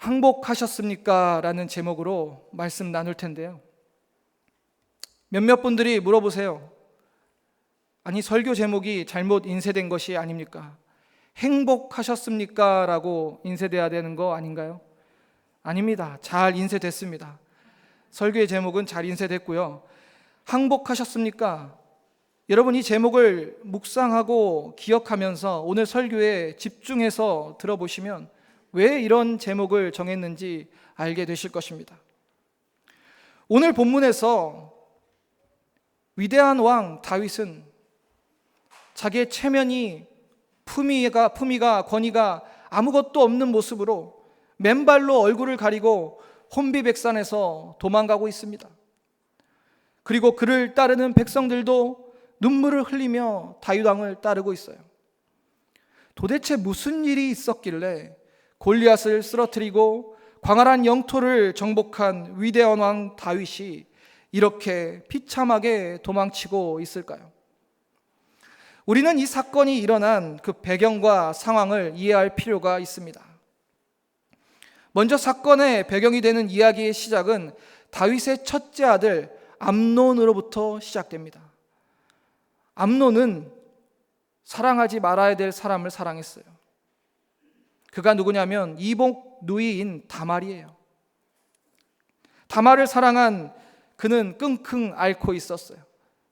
항복하셨습니까? 라는 제목으로 말씀 나눌 텐데요. 몇몇 분들이 물어보세요. 아니, 설교 제목이 잘못 인쇄된 것이 아닙니까? 행복하셨습니까? 라고 인쇄돼야 되는 거 아닌가요? 아닙니다. 잘 인쇄됐습니다. 설교의 제목은 잘 인쇄됐고요. 항복하셨습니까? 여러분, 이 제목을 묵상하고 기억하면서 오늘 설교에 집중해서 들어보시면 왜 이런 제목을 정했는지 알게 되실 것입니다. 오늘 본문에서 위대한 왕 다윗은 자기의 체면이 품위가 권위가 아무것도 없는 모습으로 맨발로 얼굴을 가리고 혼비백산에서 도망가고 있습니다. 그리고 그를 따르는 백성들도 눈물을 흘리며 다윗 왕을 따르고 있어요. 도대체 무슨 일이 있었길래 골리앗을 쓰러뜨리고 광활한 영토를 정복한 위대한 왕 다윗이 이렇게 비참하게 도망치고 있을까요? 우리는 이 사건이 일어난 그 배경과 상황을 이해할 필요가 있습니다. 먼저 사건의 배경이 되는 이야기의 시작은 다윗의 첫째 아들 암논으로부터 시작됩니다. 암논은 사랑하지 말아야 될 사람을 사랑했어요. 그가 누구냐면 이복 누이인 다말이에요. 다말을 사랑한 그는 끙끙 앓고 있었어요.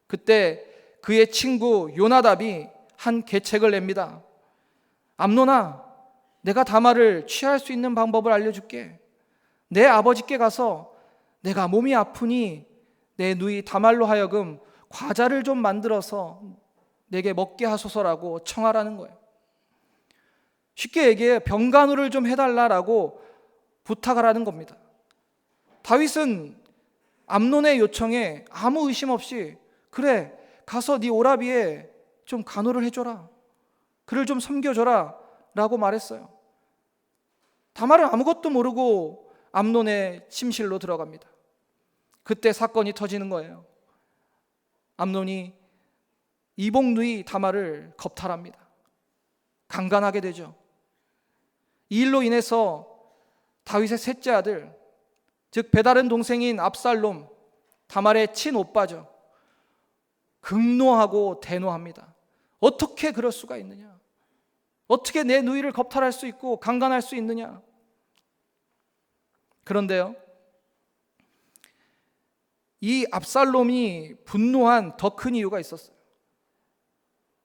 그때 그의 친구 요나답이 한 계책을 냅니다. 암논아, 내가 다말을 취할 수 있는 방법을 알려줄게. 내 아버지께 가서 내가 몸이 아프니 내 누이 다말로 하여금 과자를 좀 만들어서 내게 먹게 하소서라고 청하라는 거예요. 쉽게 얘기해 병간호를 좀 해달라고 부탁하라는 겁니다. 다윗은 암논의 요청에 아무 의심 없이 그래, 가서 네 오라비에 좀 간호를 해줘라, 그를 좀 섬겨줘라 라고 말했어요. 다말은 아무것도 모르고 암논의 침실로 들어갑니다. 그때 사건이 터지는 거예요. 암논이 이복 누이 다말을 겁탈합니다. 강간하게 되죠. 이 일로 인해서 다윗의 셋째 아들, 즉 배다른 동생인 압살롬, 다말의 친오빠죠, 극노하고 대노합니다. 어떻게 그럴 수가 있느냐? 어떻게 내 누이를 겁탈할 수 있고 강간할 수 있느냐? 그런데요, 이 압살롬이 분노한 더 큰 이유가 있었어요.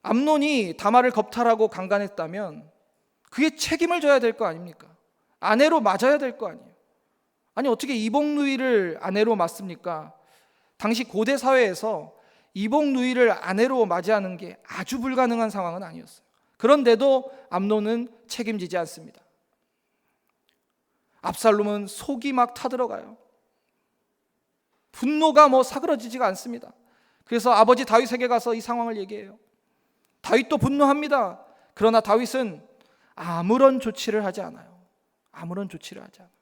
암논이 다말을 겁탈하고 강간했다면 그게 책임을 져야 될 거 아닙니까? 아내로 맞아야 될 거 아니에요. 아니, 어떻게 이복 누이를 아내로 맞습니까? 당시 고대 사회에서 이복 누이를 아내로 맞이하는 게 아주 불가능한 상황은 아니었어요. 그런데도 암논은 책임지지 않습니다. 압살롬은 속이 막 타들어가요. 분노가 사그러지지가 않습니다. 그래서 아버지 다윗에게 가서 이 상황을 얘기해요. 다윗도 분노합니다. 그러나 다윗은 아무런 조치를 하지 않아요. 아무런 조치를 하지 않아요.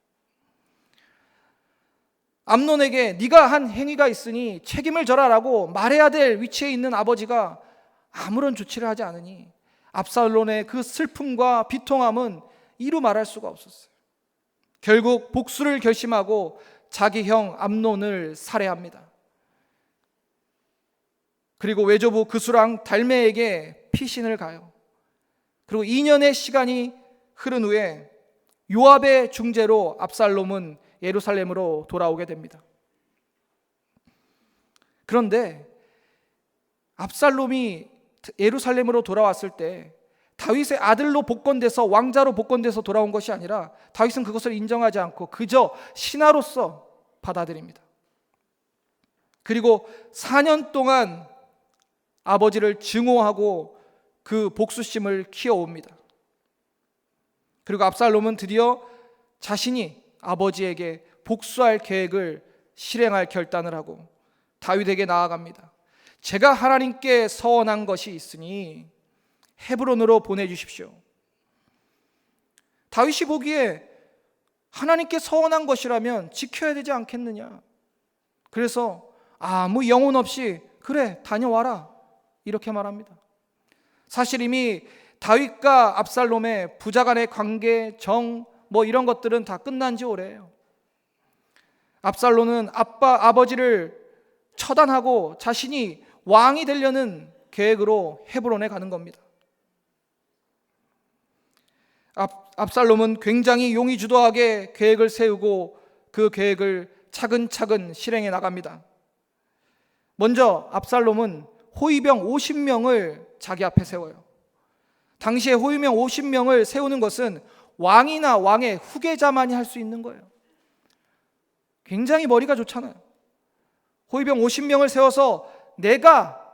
암논에게 네가 한 행위가 있으니 책임을 져라라고 말해야 될 위치에 있는 아버지가 아무런 조치를 하지 않으니 압살롬의 그 슬픔과 비통함은 이루 말할 수가 없었어요. 결국 복수를 결심하고 자기 형 암논을 살해합니다. 그리고 외조부 그수랑 달메에게 피신을 가요. 그리고 2년의 시간이 흐른 후에 요압의 중재로 압살롬은 예루살렘으로 돌아오게 됩니다. 그런데 압살롬이 예루살렘으로 돌아왔을 때 다윗의 아들로 복권돼서 왕자로 복권돼서 돌아온 것이 아니라 다윗은 그것을 인정하지 않고 그저 신하로서 받아들입니다. 그리고 4년 동안 아버지를 증오하고 그 복수심을 키워옵니다. 그리고 압살롬은 드디어 자신이 아버지에게 복수할 계획을 실행할 결단을 하고 다윗에게 나아갑니다. 제가 하나님께 서원한 것이 있으니 헤브론으로 보내주십시오. 다윗이 보기에 하나님께 서원한 것이라면 지켜야 되지 않겠느냐. 그래서 아무 영혼 없이 그래 다녀와라 이렇게 말합니다. 사실 이미 다윗과 압살롬의 부자간의 관계 정 뭐 이런 것들은 다 끝난 지 오래예요. 압살롬은 아버지를 처단하고 자신이 왕이 되려는 계획으로 헤브론에 가는 겁니다. 압살롬은 굉장히 용의주도하게 계획을 세우고 그 계획을 차근차근 실행해 나갑니다. 먼저 압살롬은 호위병 50명을 자기 앞에 세워요. 당시에 호위병 50명을 세우는 것은 왕이나 왕의 후계자만이 할 수 있는 거예요. 굉장히 머리가 좋잖아요. 호위병 50명을 세워서 내가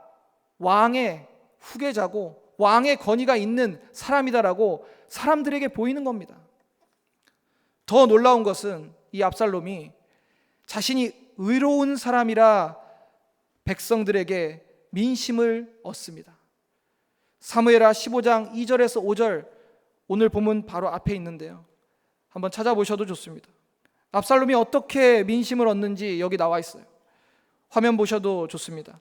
왕의 후계자고 왕의 권위가 있는 사람이다라고 사람들에게 보이는 겁니다. 더 놀라운 것은 이 압살롬이 자신이 의로운 사람이라 백성들에게 민심을 얻습니다. 사무엘하 15장 2절에서 5절, 오늘 본문 바로 앞에 있는데요. 한번 찾아보셔도 좋습니다. 압살롬이 어떻게 민심을 얻는지 여기 나와 있어요. 화면 보셔도 좋습니다.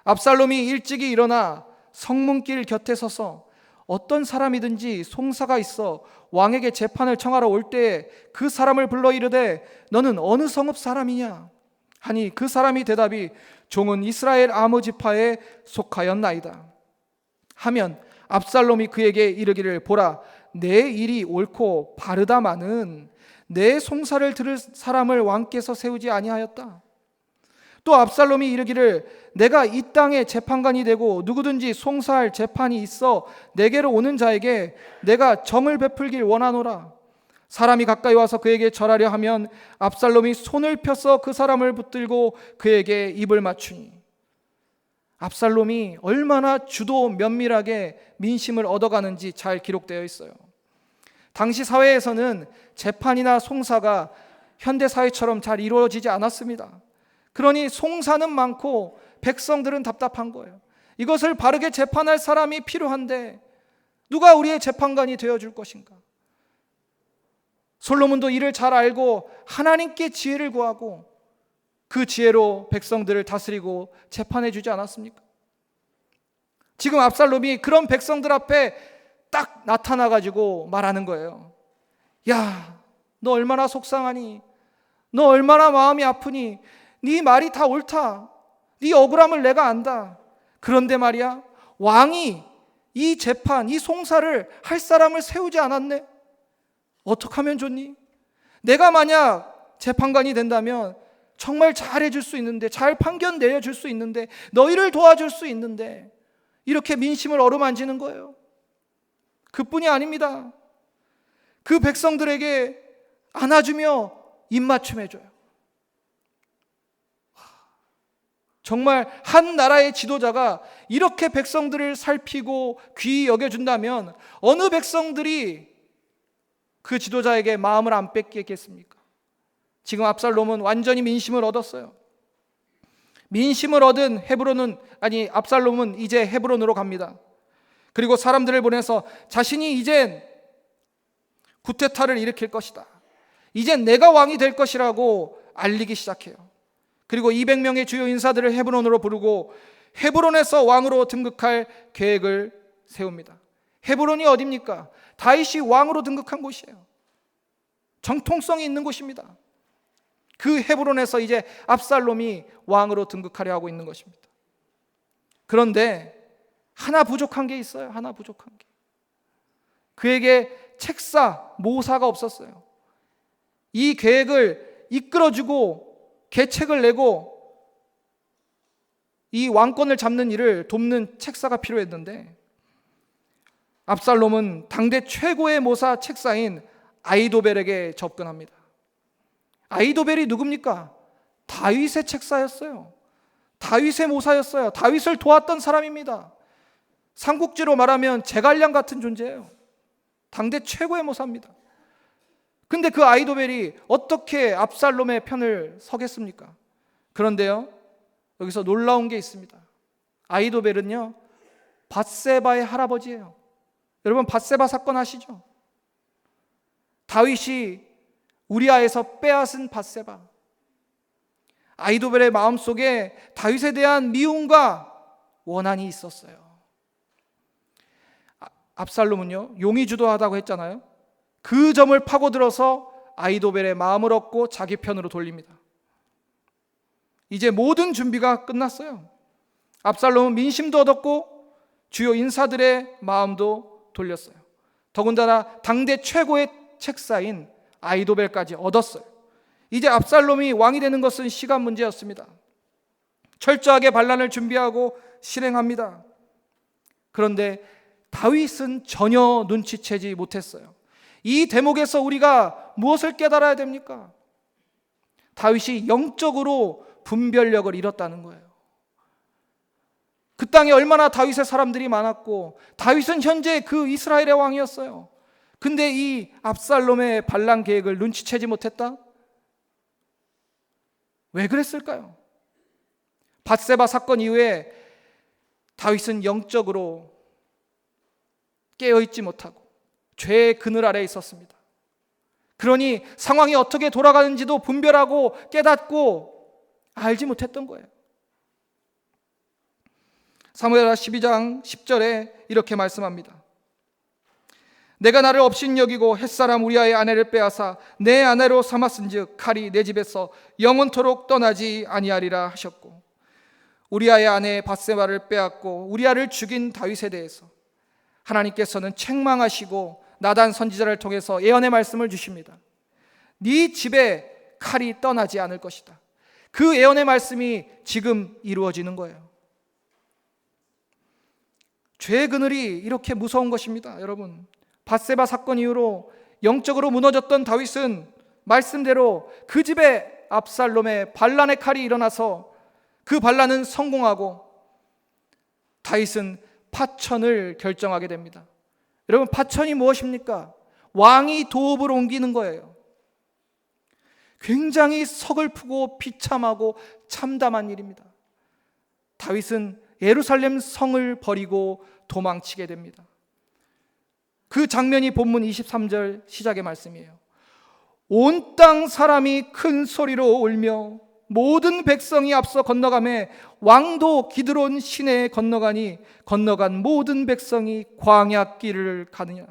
압살롬이 일찍이 일어나 성문길 곁에 서서 어떤 사람이든지 송사가 있어 왕에게 재판을 청하러 올 때에 그 사람을 불러 이르되 너는 어느 성읍 사람이냐 하니 그 사람이 대답이 종은 이스라엘 아무 지파에 속하였나이다 하면 압살롬이 그에게 이르기를 보라 내 일이 옳고 바르다마는 내 송사를 들을 사람을 왕께서 세우지 아니하였다. 또 압살롬이 이르기를 내가 이 땅의 재판관이 되고 누구든지 송사할 재판이 있어 내게로 오는 자에게 내가 정을 베풀길 원하노라. 사람이 가까이 와서 그에게 절하려 하면 압살롬이 손을 펴서 그 사람을 붙들고 그에게 입을 맞추니. 압살롬이 얼마나 주도 면밀하게 민심을 얻어가는지 잘 기록되어 있어요. 당시 사회에서는 재판이나 송사가 현대 사회처럼 잘 이루어지지 않았습니다. 그러니 송사는 많고 백성들은 답답한 거예요. 이것을 바르게 재판할 사람이 필요한데 누가 우리의 재판관이 되어줄 것인가? 솔로몬도 이를 잘 알고 하나님께 지혜를 구하고 그 지혜로 백성들을 다스리고 재판해 주지 않았습니까? 지금 압살롬이 그런 백성들 앞에 딱 나타나가지고 말하는 거예요. 야, 너 얼마나 속상하니? 너 얼마나 마음이 아프니? 네 말이 다 옳다. 네 억울함을 내가 안다. 그런데 말이야, 왕이 이 재판, 이 송사를 할 사람을 세우지 않았네. 어떻게 하면 좋니? 내가 만약 재판관이 된다면 정말 잘해줄 수 있는데, 잘 판결 내려줄 수 있는데, 너희를 도와줄 수 있는데 이렇게 민심을 어루만지는 거예요. 그뿐이 아닙니다. 그 백성들에게 안아주며 입맞춤해줘요. 정말 한 나라의 지도자가 이렇게 백성들을 살피고 귀히 여겨준다면 어느 백성들이 그 지도자에게 마음을 안 뺏기겠습니까? 지금 압살롬은 완전히 민심을 얻었어요. 민심을 얻은 압살롬은 이제 헤브론으로 갑니다. 그리고 사람들을 보내서 자신이 이젠 구테타를 일으킬 것이다. 이젠 내가 왕이 될 것이라고 알리기 시작해요. 그리고 200명의 주요 인사들을 헤브론으로 부르고 헤브론에서 왕으로 등극할 계획을 세웁니다. 헤브론이 어디입니까? 다윗이 왕으로 등극한 곳이에요. 정통성이 있는 곳입니다. 그 헤브론에서 이제 압살롬이 왕으로 등극하려 하고 있는 것입니다. 그런데 하나 부족한 게 있어요. 하나 부족한 게. 그에게 책사, 모사가 없었어요. 이 계획을 이끌어주고 계책을 내고 이 왕권을 잡는 일을 돕는 책사가 필요했는데 압살롬은 당대 최고의 모사 책사인 아히도벨에게 접근합니다. 아히도벨이 누굽니까? 다윗의 책사였어요. 다윗의 모사였어요. 다윗을 도왔던 사람입니다. 삼국지로 말하면 제갈량 같은 존재예요. 당대 최고의 모사입니다. 근데 그 아히도벨이 어떻게 압살롬의 편을 서겠습니까? 그런데요, 여기서 놀라운 게 있습니다. 아히도벨은요, 밧세바의 할아버지예요. 여러분, 밧세바 사건 아시죠? 다윗이 우리아에서 빼앗은 밧세바. 아히도벨의 마음속에 다윗에 대한 미움과 원한이 있었어요. 압살롬은요, 용의주도하다고 했잖아요. 그 점을 파고들어서 아히도벨의 마음을 얻고 자기 편으로 돌립니다. 이제 모든 준비가 끝났어요. 압살롬은 민심도 얻었고 주요 인사들의 마음도 돌렸어요. 더군다나 당대 최고의 책사인 아히도벨까지 얻었어요. 이제 압살롬이 왕이 되는 것은 시간 문제였습니다. 철저하게 반란을 준비하고 실행합니다. 그런데 다윗은 전혀 눈치채지 못했어요. 이 대목에서 우리가 무엇을 깨달아야 됩니까? 다윗이 영적으로 분별력을 잃었다는 거예요. 그 땅에 얼마나 다윗의 사람들이 많았고 다윗은 현재 그 이스라엘의 왕이었어요. 근데 이 압살롬의 반란 계획을 눈치채지 못했다? 왜 그랬을까요? 밧세바 사건 이후에 다윗은 영적으로 깨어있지 못하고 죄의 그늘 아래에 있었습니다. 그러니 상황이 어떻게 돌아가는지도 분별하고 깨닫고 알지 못했던 거예요. 사무엘하 12장 10절에 이렇게 말씀합니다. 내가 나를 업신여기고 햇사람 우리아의 아내를 빼앗아 내 아내로 삼았은즉 칼이 내 집에서 영원토록 떠나지 아니하리라 하셨고, 우리아의 아내 밧세바를 빼앗고 우리아를 죽인 다윗에 대해서 하나님께서는 책망하시고 나단 선지자를 통해서 예언의 말씀을 주십니다. 네 집에 칼이 떠나지 않을 것이다. 그 예언의 말씀이 지금 이루어지는 거예요. 죄의 그늘이 이렇게 무서운 것입니다. 여러분, 밧세바 사건 이후로 영적으로 무너졌던 다윗은 말씀대로 그 집에 압살롬의 반란의 칼이 일어나서 그 반란은 성공하고 다윗은 파천을 결정하게 됩니다. 여러분, 파천이 무엇입니까? 왕이 도읍을 옮기는 거예요. 굉장히 서글프고 비참하고 참담한 일입니다. 다윗은 예루살렘 성을 버리고 도망치게 됩니다. 그 장면이 본문 23절 시작의 말씀이에요. 온 땅 사람이 큰 소리로 울며 모든 백성이 앞서 건너가매 왕도 기드론 시내에 건너가니 건너간 모든 백성이 광야길을 가느냐.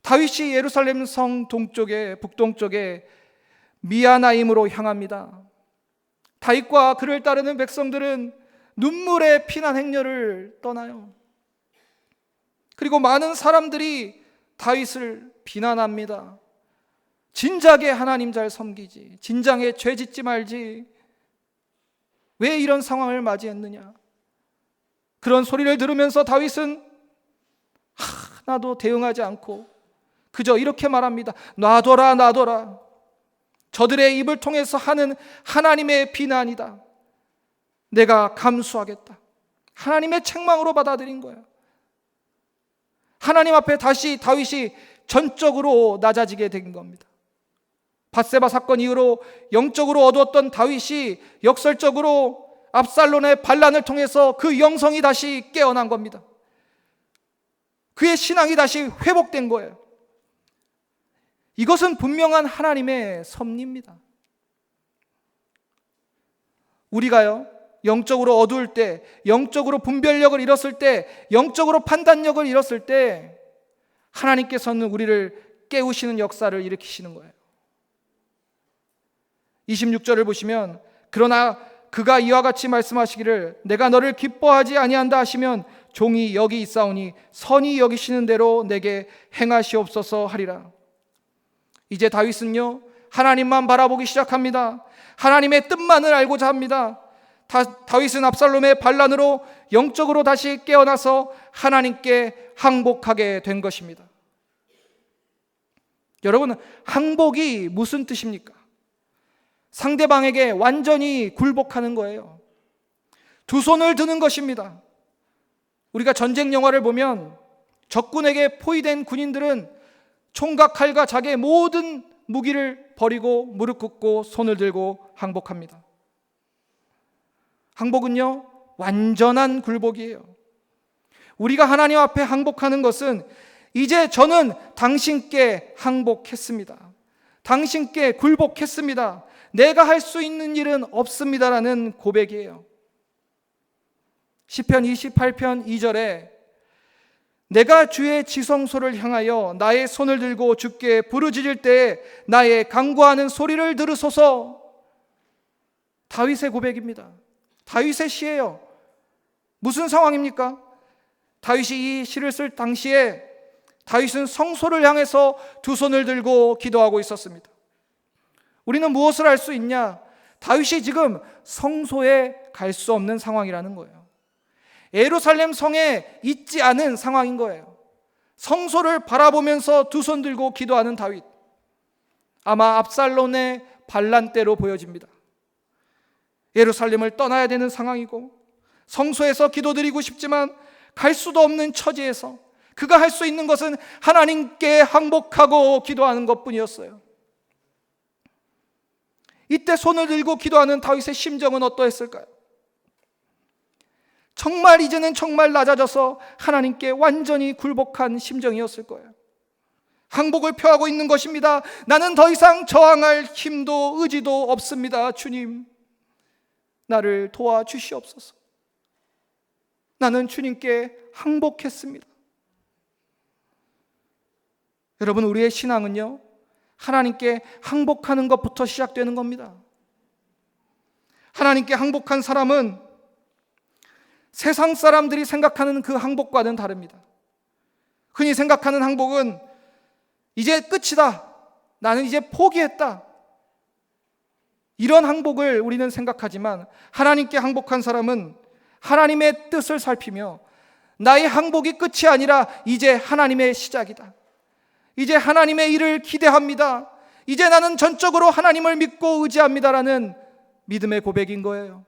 다윗이 예루살렘 성 동쪽에 북동쪽에 미아나임으로 향합니다. 다윗과 그를 따르는 백성들은 눈물의 피난 행렬을 떠나요. 그리고 많은 사람들이 다윗을 비난합니다. 진작에 하나님 잘 섬기지, 진작에 죄 짓지 말지, 왜 이런 상황을 맞이했느냐. 그런 소리를 들으면서 다윗은 하나도 대응하지 않고 그저 이렇게 말합니다. 놔둬라, 놔둬라. 저들의 입을 통해서 하는 하나님의 비난이다. 내가 감수하겠다. 하나님의 책망으로 받아들인 거예요. 하나님 앞에 다시 다윗이 전적으로 낮아지게 된 겁니다. 밧세바 사건 이후로 영적으로 어두웠던 다윗이 역설적으로 압살롬의 반란을 통해서 그 영성이 다시 깨어난 겁니다. 그의 신앙이 다시 회복된 거예요. 이것은 분명한 하나님의 섭리입니다. 우리가요, 영적으로 어두울 때, 영적으로 분별력을 잃었을 때, 영적으로 판단력을 잃었을 때 하나님께서는 우리를 깨우시는 역사를 일으키시는 거예요. 26절을 보시면 그러나 그가 이와 같이 말씀하시기를 내가 너를 기뻐하지 아니한다 하시면 종이 여기 있사오니 선히 여기시는 대로 내게 행하시옵소서 하리라. 이제 다윗은요, 하나님만 바라보기 시작합니다. 하나님의 뜻만을 알고자 합니다. 다윗은 압살롬의 반란으로 영적으로 다시 깨어나서 하나님께 항복하게 된 것입니다. 여러분, 항복이 무슨 뜻입니까? 상대방에게 완전히 굴복하는 거예요. 두 손을 드는 것입니다. 우리가 전쟁 영화를 보면 적군에게 포위된 군인들은 총과 칼과 자기의 모든 무기를 버리고 무릎 꿇고 손을 들고 항복합니다. 항복은요, 완전한 굴복이에요. 우리가 하나님 앞에 항복하는 것은 이제 저는 당신께 항복했습니다. 당신께 굴복했습니다. 내가 할 수 있는 일은 없습니다라는 고백이에요. 시편 28편 2절에 내가 주의 지성소를 향하여 나의 손을 들고 주께 부르짖을 때에 나의 간구하는 소리를 들으소서. 다윗의 고백입니다. 다윗의 시예요. 무슨 상황입니까? 다윗이 이 시를 쓸 당시에 다윗은 성소를 향해서 두 손을 들고 기도하고 있었습니다. 우리는 무엇을 할 수 있냐? 다윗이 지금 성소에 갈 수 없는 상황이라는 거예요. 예루살렘 성에 있지 않은 상황인 거예요. 성소를 바라보면서 두 손 들고 기도하는 다윗. 아마 압살롬의 반란대로 보여집니다. 예루살렘을 떠나야 되는 상황이고 성소에서 기도드리고 싶지만 갈 수도 없는 처지에서 그가 할 수 있는 것은 하나님께 항복하고 기도하는 것뿐이었어요. 이때 손을 들고 기도하는 다윗의 심정은 어떠했을까요? 정말 이제는 정말 낮아져서 하나님께 완전히 굴복한 심정이었을 거예요. 항복을 표하고 있는 것입니다. 나는 더 이상 저항할 힘도 의지도 없습니다. 주님, 나를 도와주시옵소서. 나는 주님께 항복했습니다. 여러분, 우리의 신앙은요, 하나님께 항복하는 것부터 시작되는 겁니다. 하나님께 항복한 사람은 세상 사람들이 생각하는 그 항복과는 다릅니다. 흔히 생각하는 항복은 이제 끝이다, 나는 이제 포기했다, 이런 항복을 우리는 생각하지만 하나님께 항복한 사람은 하나님의 뜻을 살피며 나의 항복이 끝이 아니라 이제 하나님의 시작이다, 이제 하나님의 일을 기대합니다, 이제 나는 전적으로 하나님을 믿고 의지합니다라는 믿음의 고백인 거예요.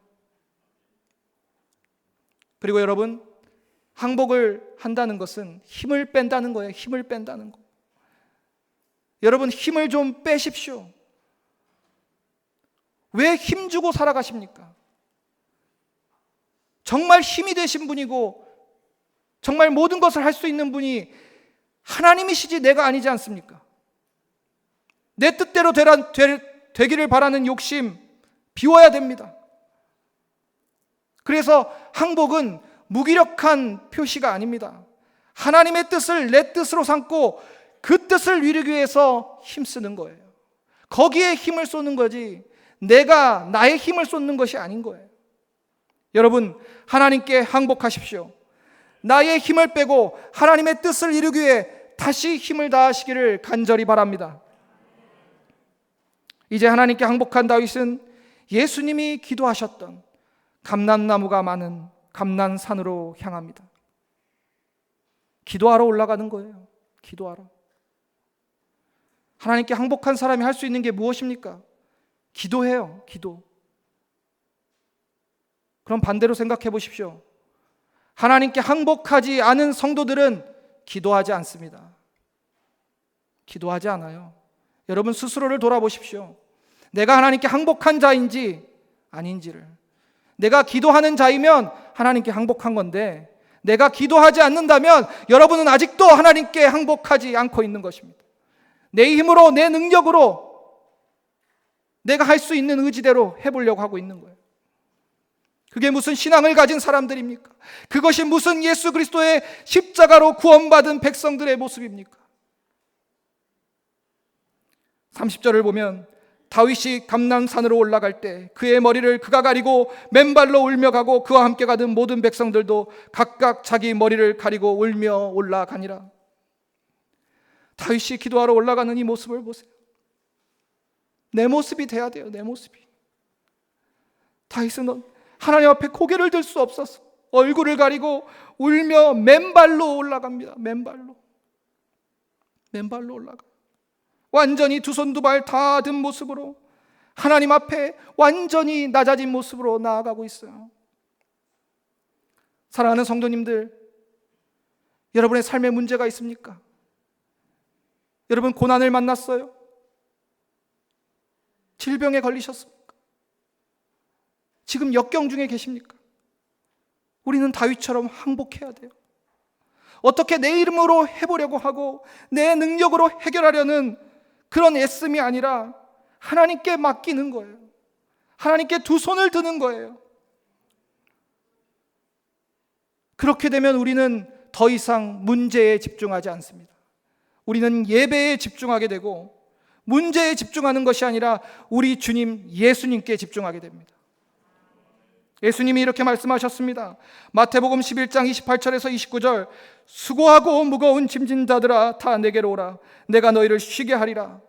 그리고 여러분, 항복을 한다는 것은 힘을 뺀다는 거예요. 힘을 뺀다는 거. 여러분, 힘을 좀 빼십시오. 왜 힘주고 살아가십니까? 정말 힘이 되신 분이고 정말 모든 것을 할 수 있는 분이 하나님이시지 내가 아니지 않습니까? 내 뜻대로 되기를 바라는 욕심 비워야 됩니다. 그래서 항복은 무기력한 표시가 아닙니다. 하나님의 뜻을 내 뜻으로 삼고 그 뜻을 이루기 위해서 힘쓰는 거예요. 거기에 힘을 쏟는 거지 내가 나의 힘을 쏟는 것이 아닌 거예요. 여러분, 하나님께 항복하십시오. 나의 힘을 빼고 하나님의 뜻을 이루기 위해 다시 힘을 다하시기를 간절히 바랍니다. 이제 하나님께 항복한 다윗은 예수님이 기도하셨던 감람나무가 많은 감람산으로 향합니다. 기도하러 올라가는 거예요. 기도하러. 하나님께 항복한 사람이 할 수 있는 게 무엇입니까? 기도해요. 기도. 그럼 반대로 생각해 보십시오. 하나님께 항복하지 않은 성도들은 기도하지 않습니다. 기도하지 않아요. 여러분 스스로를 돌아보십시오. 내가 하나님께 항복한 자인지 아닌지를. 내가 기도하는 자이면 하나님께 항복한 건데 내가 기도하지 않는다면 여러분은 아직도 하나님께 항복하지 않고 있는 것입니다. 내 힘으로, 내 능력으로 내가 할 수 있는 의지대로 해보려고 하고 있는 거예요. 그게 무슨 신앙을 가진 사람들입니까? 그것이 무슨 예수 그리스도의 십자가로 구원받은 백성들의 모습입니까? 30절을 보면 다윗이 감람산으로 올라갈 때 그의 머리를 그가 가리고 맨발로 울며 가고 그와 함께 가던 모든 백성들도 각각 자기 머리를 가리고 울며 올라가니라. 다윗이 기도하러 올라가는 이 모습을 보세요. 내 모습이 돼야 돼요. 내 모습이. 다윗은 하나님 앞에 고개를 들 수 없어서 얼굴을 가리고 울며 맨발로 올라갑니다. 맨발로 올라가. 완전히 두 손 두 발 다 든 모습으로 하나님 앞에 완전히 낮아진 모습으로 나아가고 있어요. 사랑하는 성도님들, 여러분의 삶에 문제가 있습니까? 여러분 고난을 만났어요? 질병에 걸리셨습니까? 지금 역경 중에 계십니까? 우리는 다윗처럼 항복해야 돼요. 어떻게 내 이름으로 해보려고 하고 내 능력으로 해결하려는 그런 애씀이 아니라 하나님께 맡기는 거예요. 하나님께 두 손을 드는 거예요. 그렇게 되면 우리는 더 이상 문제에 집중하지 않습니다. 우리는 예배에 집중하게 되고 문제에 집중하는 것이 아니라 우리 주님 예수님께 집중하게 됩니다. 예수님이 이렇게 말씀하셨습니다. 마태복음 11장 28절에서 29절, 수고하고 무거운 짐진 자들아 다 내게로 오라. 내가 너희를 쉬게 하리라.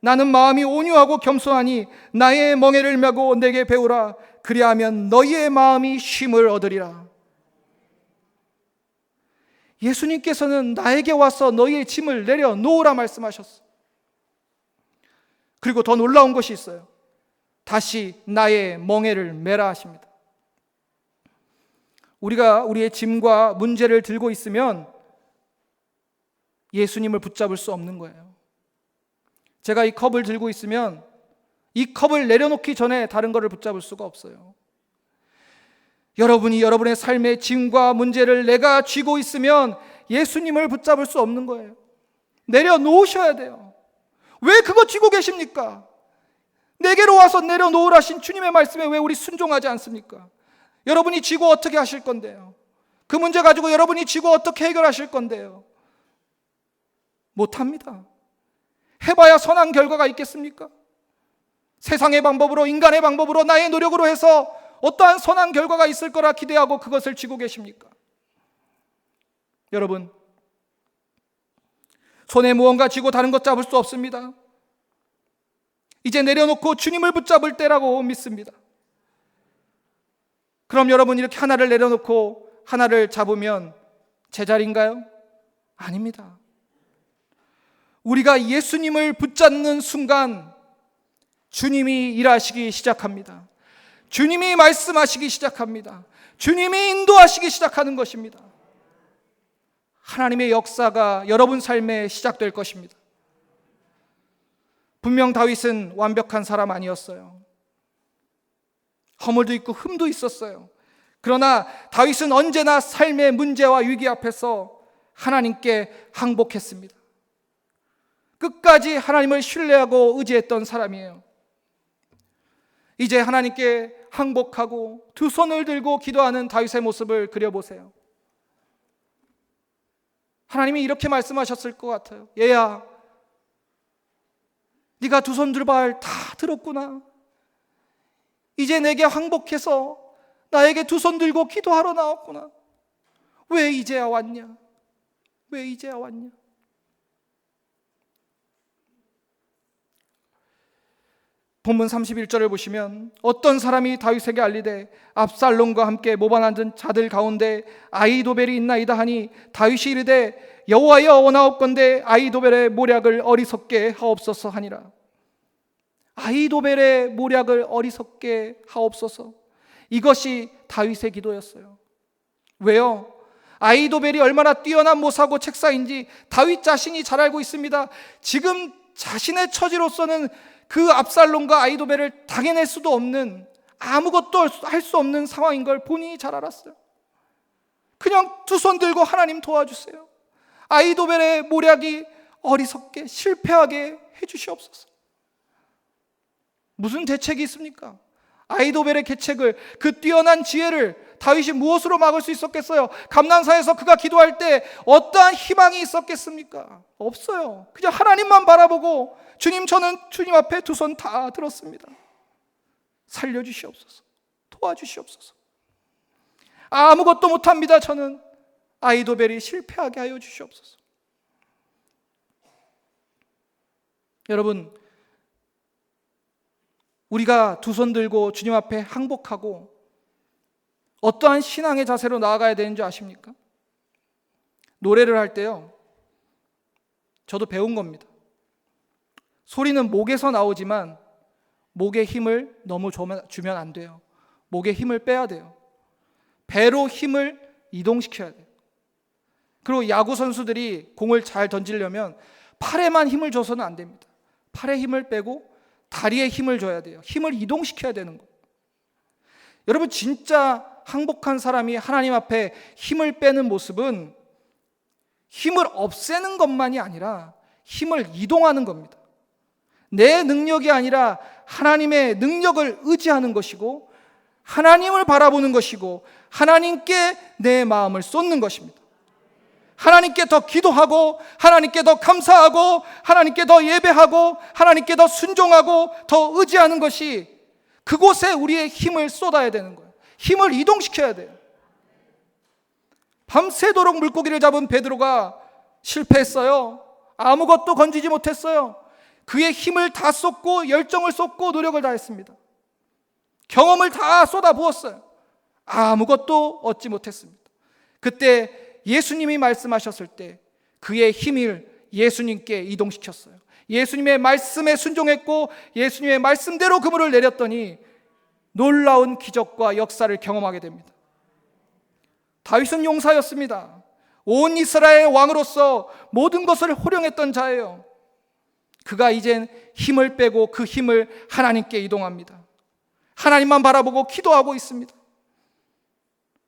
나는 마음이 온유하고 겸손하니 나의 멍에를 메고 내게 배우라. 그리하면 너희의 마음이 쉼을 얻으리라. 예수님께서는 나에게 와서 너희의 짐을 내려놓으라 말씀하셨어요. 그리고 더 놀라운 것이 있어요. 다시 나의 멍에를 메라 하십니다. 우리가 우리의 짐과 문제를 들고 있으면 예수님을 붙잡을 수 없는 거예요. 제가 이 컵을 들고 있으면 이 컵을 내려놓기 전에 다른 것을 붙잡을 수가 없어요. 여러분이 여러분의 삶의 짐과 문제를 내가 쥐고 있으면 예수님을 붙잡을 수 없는 거예요. 내려놓으셔야 돼요. 왜 그거 쥐고 계십니까? 내게로 와서 내려놓으라신 주님의 말씀에 왜 우리 순종하지 않습니까? 여러분이 쥐고 어떻게 하실 건데요? 그 문제 가지고 여러분이 쥐고 어떻게 해결하실 건데요? 못합니다. 해봐야 선한 결과가 있겠습니까? 세상의 방법으로, 인간의 방법으로, 나의 노력으로 해서 어떠한 선한 결과가 있을 거라 기대하고 그것을 쥐고 계십니까? 여러분, 손에 무언가 쥐고 다른 것 잡을 수 없습니다. 이제 내려놓고 주님을 붙잡을 때라고 믿습니다. 그럼 여러분, 이렇게 하나를 내려놓고 하나를 잡으면 제자리인가요? 아닙니다. 우리가 예수님을 붙잡는 순간 주님이 일하시기 시작합니다. 주님이 말씀하시기 시작합니다. 주님이 인도하시기 시작하는 것입니다. 하나님의 역사가 여러분 삶에 시작될 것입니다. 분명 다윗은 완벽한 사람 아니었어요. 허물도 있고 흠도 있었어요. 그러나 다윗은 언제나 삶의 문제와 위기 앞에서 하나님께 항복했습니다. 끝까지 하나님을 신뢰하고 의지했던 사람이에요. 이제 하나님께 항복하고 두 손을 들고 기도하는 다윗의 모습을 그려보세요. 하나님이 이렇게 말씀하셨을 것 같아요. 얘야, 네가 두 손 들 말 다 들었구나. 이제 내게 항복해서 나에게 두 손 들고 기도하러 나왔구나. 왜 이제야 왔냐? 왜 이제야 왔냐? 본문 31절을 보시면 어떤 사람이 다윗에게 알리되 압살롬과 함께 모반 앉은 자들 가운데 아히도벨이 있나이다 하니 다윗이 이르되 여호와여 원하옵건대 아히도벨의 모략을 어리석게 하옵소서 하니라. 아히도벨의 모략을 어리석게 하옵소서. 이것이 다윗의 기도였어요. 왜요? 아히도벨이 얼마나 뛰어난 모사고 책사인지 다윗 자신이 잘 알고 있습니다. 지금 자신의 처지로서는 그 압살롬과 아히도벨을 당해낼 수도 없는, 아무것도 할 수 없는 상황인 걸 본인이 잘 알았어요. 그냥 두 손 들고 하나님 도와주세요. 아히도벨의 모략이 어리석게 실패하게 해주시옵소서. 무슨 대책이 있습니까? 아히도벨의 계책을, 그 뛰어난 지혜를 다윗이 무엇으로 막을 수 있었겠어요? 감난사에서 그가 기도할 때 어떠한 희망이 있었겠습니까? 없어요. 그냥 하나님만 바라보고 주님, 저는 주님 앞에 두 손 다 들었습니다. 살려주시옵소서. 도와주시옵소서. 아무것도 못합니다. 저는 아히도벨이 실패하게 하여 주시옵소서. 여러분, 우리가 두 손 들고 주님 앞에 항복하고 어떠한 신앙의 자세로 나아가야 되는 줄 아십니까? 노래를 할 때요, 저도 배운 겁니다. 소리는 목에서 나오지만 목에 힘을 너무 주면 안 돼요. 목에 힘을 빼야 돼요. 배로 힘을 이동시켜야 돼요. 그리고 야구 선수들이 공을 잘 던지려면 팔에만 힘을 줘서는 안 됩니다. 팔에 힘을 빼고 다리에 힘을 줘야 돼요. 힘을 이동시켜야 되는 거예요. 여러분, 진짜 항복한 사람이 하나님 앞에 힘을 빼는 모습은 힘을 없애는 것만이 아니라 힘을 이동하는 겁니다. 내 능력이 아니라 하나님의 능력을 의지하는 것이고 하나님을 바라보는 것이고 하나님께 내 마음을 쏟는 것입니다. 하나님께 더 기도하고, 하나님께 더 감사하고, 하나님께 더 예배하고, 하나님께 더 순종하고, 더 의지하는 것이, 그곳에 우리의 힘을 쏟아야 되는 거예요. 힘을 이동시켜야 돼요. 밤새도록 물고기를 잡은 베드로가 실패했어요. 아무것도 건지지 못했어요. 그의 힘을 다 쏟고 열정을 쏟고 노력을 다했습니다. 경험을 다 쏟아부었어요. 아무것도 얻지 못했습니다. 그때 예수님이 말씀하셨을 때 그의 힘을 예수님께 이동시켰어요. 예수님의 말씀에 순종했고 예수님의 말씀대로 그물을 내렸더니 놀라운 기적과 역사를 경험하게 됩니다. 다윗은 용사였습니다. 온 이스라엘의 왕으로서 모든 것을 호령했던 자예요. 그가 이젠 힘을 빼고 그 힘을 하나님께 이동합니다. 하나님만 바라보고 기도하고 있습니다.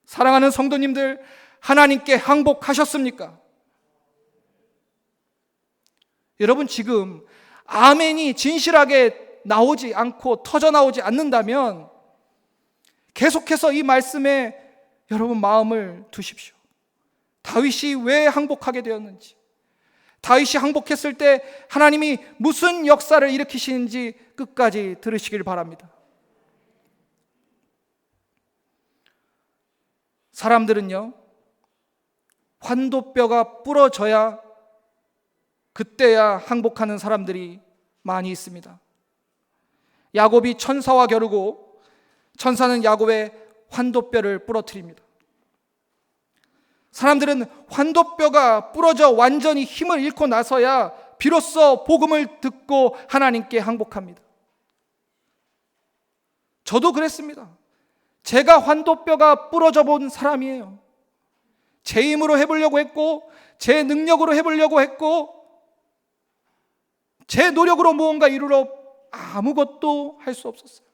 사랑하는 성도님들, 하나님께 항복하셨습니까? 여러분, 지금 아멘이 진실하게 나오지 않고 터져 나오지 않는다면 계속해서 이 말씀에 여러분 마음을 두십시오. 다윗이 왜 항복하게 되었는지, 다윗이 항복했을 때 하나님이 무슨 역사를 일으키시는지 끝까지 들으시길 바랍니다. 사람들은요, 환도뼈가 부러져야 그때야 항복하는 사람들이 많이 있습니다. 야곱이 천사와 겨루고 천사는 야곱의 환도뼈를 부러뜨립니다. 사람들은 환도뼈가 부러져 완전히 힘을 잃고 나서야 비로소 복음을 듣고 하나님께 항복합니다. 저도 그랬습니다. 제가 환도뼈가 부러져 본 사람이에요. 제 힘으로 해보려고 했고, 제 능력으로 해보려고 했고, 제 노력으로 무언가 이루러 아무것도 할 수 없었어요.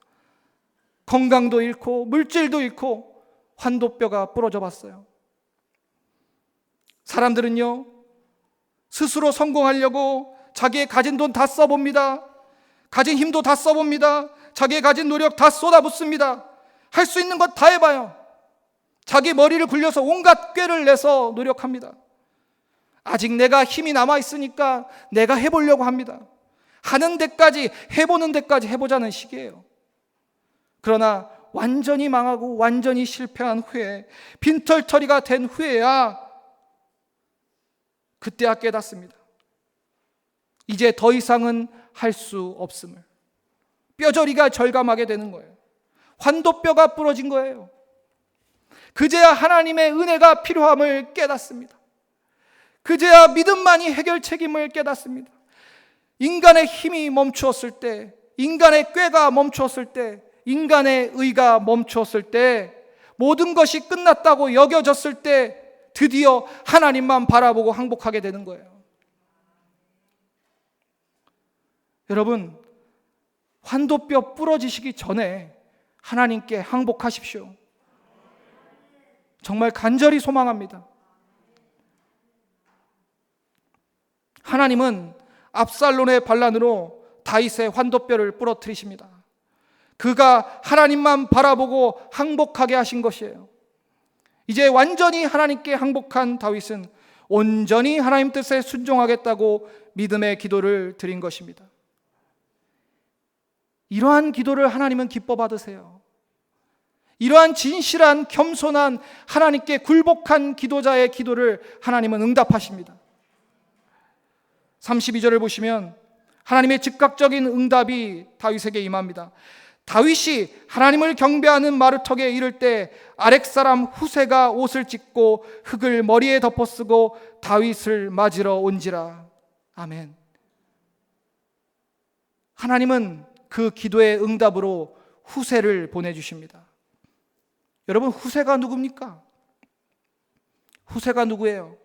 건강도 잃고 물질도 잃고 환도뼈가 부러져 봤어요. 사람들은요, 스스로 성공하려고 자기의 가진 돈 다 써봅니다. 가진 힘도 다 써봅니다. 자기의 가진 노력 다 쏟아붓습니다. 할 수 있는 것 다 해봐요. 자기 머리를 굴려서 온갖 꾀를 내서 노력합니다. 아직 내가 힘이 남아있으니까 내가 해보려고 합니다. 하는 데까지, 해보는 데까지 해보자는 식이에요. 그러나 완전히 망하고 완전히 실패한 후에, 빈털터리가 된 후에야 그때야 깨닫습니다. 이제 더 이상은 할 수 없음을. 뼈저리가 절감하게 되는 거예요. 환도뼈가 부러진 거예요. 그제야 하나님의 은혜가 필요함을 깨닫습니다. 그제야 믿음만이 해결책임을 깨닫습니다. 인간의 힘이 멈추었을 때, 인간의 꾀가 멈추었을 때, 인간의 의가 멈추었을 때, 모든 것이 끝났다고 여겨졌을 때 드디어 하나님만 바라보고 항복하게 되는 거예요. 여러분, 환도뼈 부러지시기 전에 하나님께 항복하십시오. 정말 간절히 소망합니다. 하나님은 압살론의 반란으로 다윗의 환도뼈를 부러뜨리십니다. 그가 하나님만 바라보고 항복하게 하신 것이에요. 이제 완전히 하나님께 항복한 다윗은 온전히 하나님 뜻에 순종하겠다고 믿음의 기도를 드린 것입니다. 이러한 기도를 하나님은 기뻐 받으세요. 이러한 진실한 겸손한 하나님께 굴복한 기도자의 기도를 하나님은 응답하십니다. 32절을 보시면 하나님의 즉각적인 응답이 다윗에게 임합니다. 다윗이 하나님을 경배하는 마루턱에 이를 때 아렉사람 후세가 옷을 찢고 흙을 머리에 덮어쓰고 다윗을 맞으러 온지라. 아멘. 하나님은 그 기도의 응답으로 후세를 보내주십니다. 여러분, 후세가 누굽니까? 후세가 누구예요?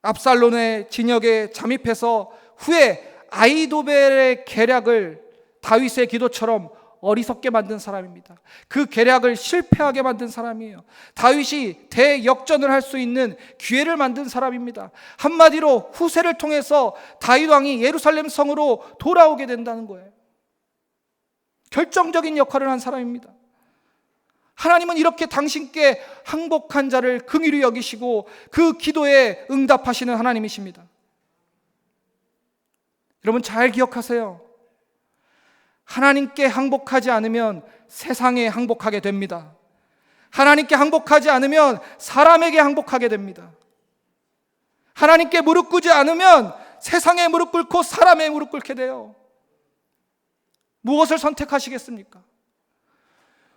압살론의 진역에 잠입해서 후에 아히도벨의 계략을 다윗의 기도처럼 어리석게 만든 사람입니다. 그 계략을 실패하게 만든 사람이에요. 다윗이 대역전을 할 수 있는 기회를 만든 사람입니다. 한마디로 후세를 통해서 다윗 왕이 예루살렘 성으로 돌아오게 된다는 거예요. 결정적인 역할을 한 사람입니다. 하나님은 이렇게 당신께 항복한 자를 긍휼히 여기시고 그 기도에 응답하시는 하나님이십니다. 여러분 잘 기억하세요. 하나님께 항복하지 않으면 세상에 항복하게 됩니다. 하나님께 항복하지 않으면 사람에게 항복하게 됩니다. 하나님께 무릎 꿇지 않으면 세상에 무릎 꿇고 사람에 무릎 꿇게 돼요. 무엇을 선택하시겠습니까?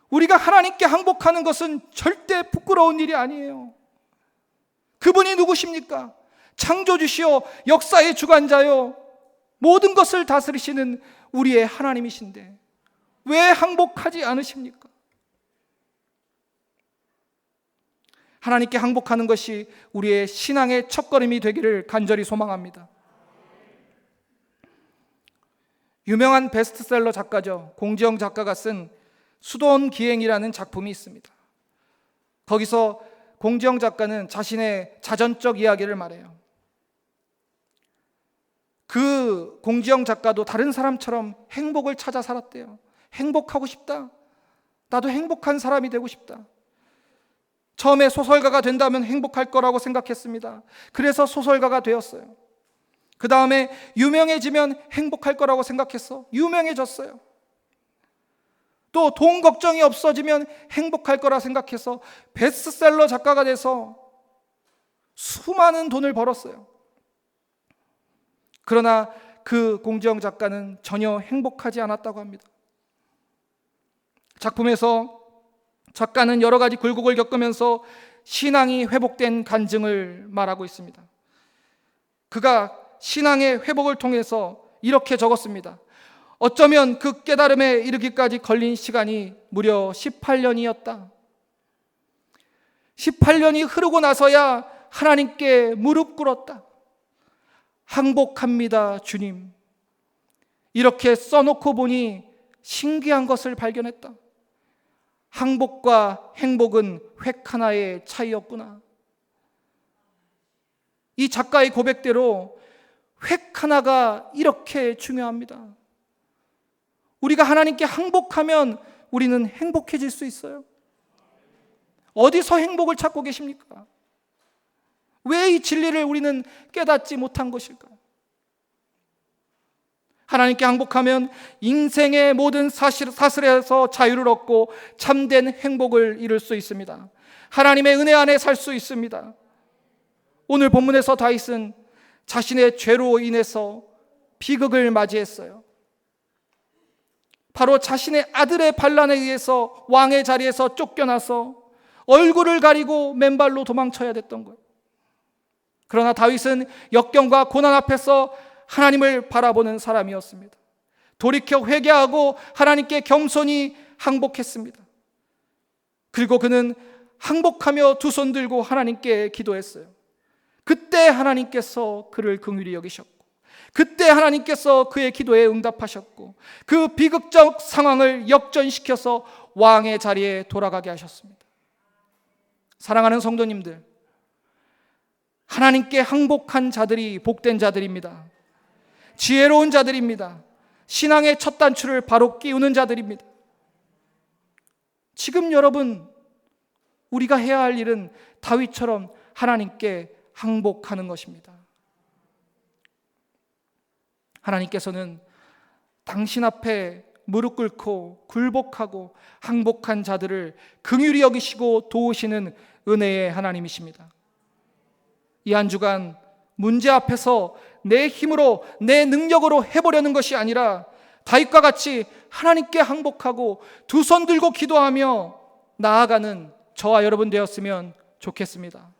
우리가 하나님께 항복하는 것은 절대 부끄러운 일이 아니에요. 그분이 누구십니까? 창조주시오, 역사의 주관자요, 모든 것을 다스리시는 우리의 하나님이신데 왜 항복하지 않으십니까? 하나님께 항복하는 것이 우리의 신앙의 첫걸음이 되기를 간절히 소망합니다. 유명한 베스트셀러 작가죠. 공지영 작가가 쓴 수도원기행이라는 작품이 있습니다. 거기서 공지영 작가는 자신의 자전적 이야기를 말해요. 그 공지영 작가도 다른 사람처럼 행복을 찾아 살았대요. 행복하고 싶다. 나도 행복한 사람이 되고 싶다. 처음에 소설가가 된다면 행복할 거라고 생각했습니다. 그래서 소설가가 되었어요. 그 다음에 유명해지면 행복할 거라고 생각했어. 유명해졌어요. 또 돈 걱정이 없어지면 행복할 거라 생각해서 베스트셀러 작가가 돼서 수많은 돈을 벌었어요. 그러나 그 공지영 작가는 전혀 행복하지 않았다고 합니다. 작품에서 작가는 여러 가지 굴곡을 겪으면서 신앙이 회복된 간증을 말하고 있습니다. 그가 신앙의 회복을 통해서 이렇게 적었습니다. 어쩌면 그 깨달음에 이르기까지 걸린 시간이 무려 18년이었다. 18년이 흐르고 나서야 하나님께 무릎 꿇었다. 항복합니다, 주님. 이렇게 써놓고 보니 신기한 것을 발견했다. 항복과 행복은 획 하나의 차이였구나. 이 작가의 고백대로 획 하나가 이렇게 중요합니다. 우리가 하나님께 항복하면 우리는 행복해질 수 있어요. 어디서 행복을 찾고 계십니까? 왜 이 진리를 우리는 깨닫지 못한 것일까? 하나님께 항복하면 인생의 모든 사슬에서 자유를 얻고 참된 행복을 이룰 수 있습니다. 하나님의 은혜 안에 살 수 있습니다. 오늘 본문에서 다윗은 자신의 죄로 인해서 비극을 맞이했어요. 바로 자신의 아들의 반란에 의해서 왕의 자리에서 쫓겨나서 얼굴을 가리고 맨발로 도망쳐야 됐던 거예요. 그러나 다윗은 역경과 고난 앞에서 하나님을 바라보는 사람이었습니다. 돌이켜 회개하고 하나님께 겸손히 항복했습니다. 그리고 그는 항복하며 두 손 들고 하나님께 기도했어요. 그때 하나님께서 그를 긍휼히 여기셨고, 그때 하나님께서 그의 기도에 응답하셨고, 그 비극적 상황을 역전시켜서 왕의 자리에 돌아가게 하셨습니다. 사랑하는 성도님들, 하나님께 항복한 자들이 복된 자들입니다. 지혜로운 자들입니다. 신앙의 첫 단추를 바로 끼우는 자들입니다. 지금 여러분, 우리가 해야 할 일은 다윗처럼 하나님께 항복하는 것입니다. 하나님께서는 당신 앞에 무릎 꿇고 굴복하고 항복한 자들을 긍휼히 여기시고 도우시는 은혜의 하나님이십니다. 이 한 주간 문제 앞에서 내 힘으로 내 능력으로 해보려는 것이 아니라 다윗과 같이 하나님께 항복하고 두 손 들고 기도하며 나아가는 저와 여러분 되었으면 좋겠습니다.